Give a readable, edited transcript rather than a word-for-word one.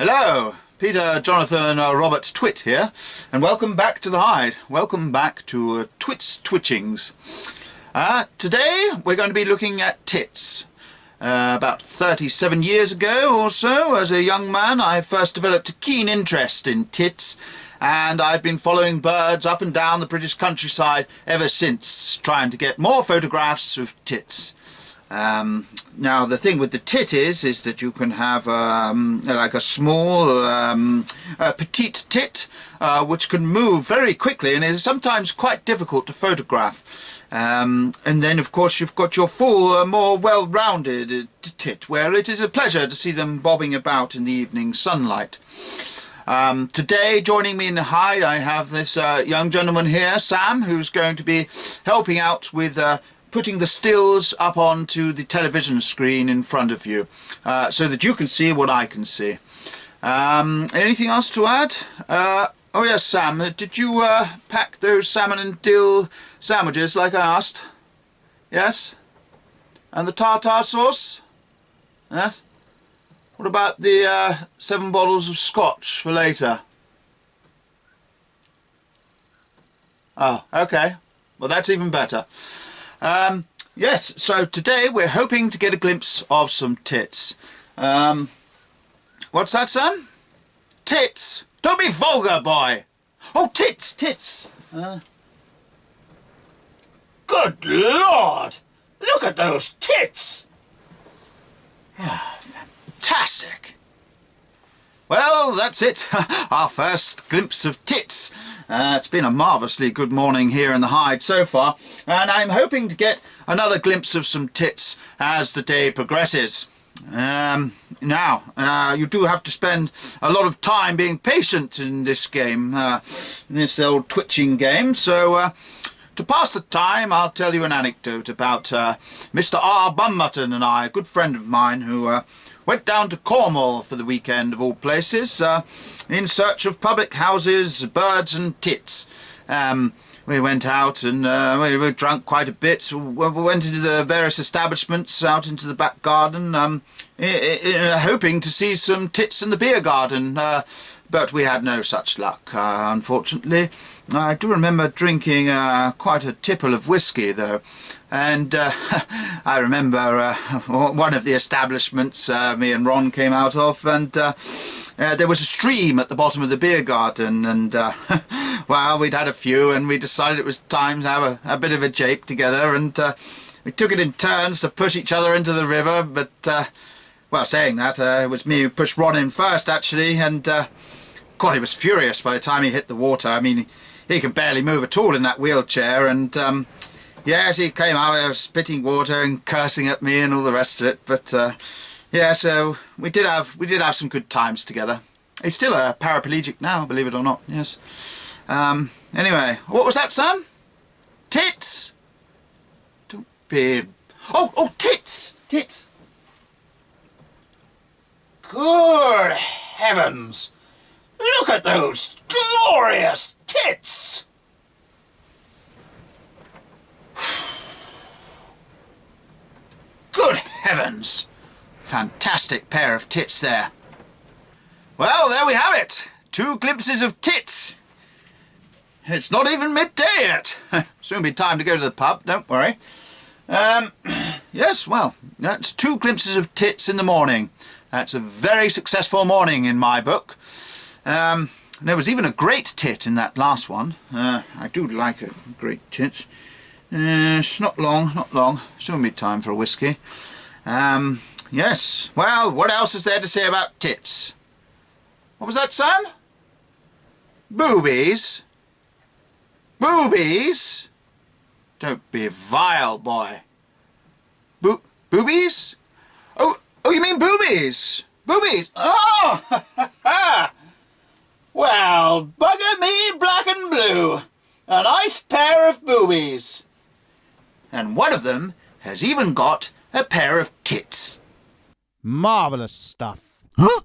Hello, Peter Jonathan Robert Twit here, and welcome back to the Hide. Welcome back to Twit's Twitchings. Today we're going to be looking at tits. About 37 years ago or so, as a young man, I first developed a keen interest in tits, and I've been following birds up and down the British countryside ever since, trying to get more photographs of tits. Now the thing with the tit is that you can have like a small petite tit which can move very quickly and is sometimes quite difficult to photograph. And then of course you've got your full more well-rounded tit, where it is a pleasure to see them bobbing about in the evening sunlight. Today, joining me in the Hide, I have this young gentleman here, Sam, who's going to be helping out with putting the stills up onto the television screen in front of you, so that you can see what I can see. Anything else to add? Oh yes, Sam, did you pack those salmon and dill sandwiches like I asked? Yes? And the tartar sauce? Yes? What about the 7 bottles of scotch for later? Oh, okay. Well, that's even better. Yes, so today we're hoping to get a glimpse of some tits. What's that, Sam? Tits! Don't be vulgar, boy! Oh, tits, tits! Good Lord! Look at those tits! Fantastic! Well, that's it. Our first glimpse of tits. It's been a marvellously good morning here in the Hide so far, and I'm hoping to get another glimpse of some tits as the day progresses. Now, you do have to spend a lot of time being patient in this game, this old twitching game, so to pass the time I'll tell you an anecdote about Mr. R. Bummutton and I, a good friend of mine who went down to Cornwall for the weekend of all places, in search of public houses, birds and tits. We went out and we were drunk quite a bit. We went into the various establishments out into the back garden, hoping to see some tits in the beer garden, but we had no such luck, unfortunately. I do remember drinking quite a tipple of whiskey, though, and I remember one of the establishments me and Ron came out of, and there was a stream at the bottom of the beer garden, and well, we'd had a few, and we decided it was time to have a bit of a jape together, and we took it in turns to push each other into the river, but, well, saying that, it was me who pushed Ron in first, actually, and God, he was furious by the time he hit the water. I mean, he could barely move at all in that wheelchair, and yes, he came out spitting water and cursing at me and all the rest of it, but yeah, so we did have some good times together. He's still a paraplegic now, believe it or not, yes. Anyway, what was that, Sam? Tits! Don't be... Oh, tits! Tits! Good heavens! Look at those glorious tits! Good heavens! Fantastic pair of tits there. Well, there we have it. 2 glimpses of tits. It's not even midday yet. Soon be time to go to the pub, don't worry. Yes, well, that's 2 glimpses of tits in the morning. That's a very successful morning in my book. There was even a great tit in that last one. I do like a great tit. It's not long. Soon be time for a whiskey. Yes, well, what else is there to say about tits? What was that, Sam? Boobies? Boobies? Don't be vile, boy. Boobies? Oh, you mean boobies? Boobies? Oh! Well, bugger me black and blue. A nice pair of boobies. And one of them has even got a pair of tits. Marvellous stuff. Huh?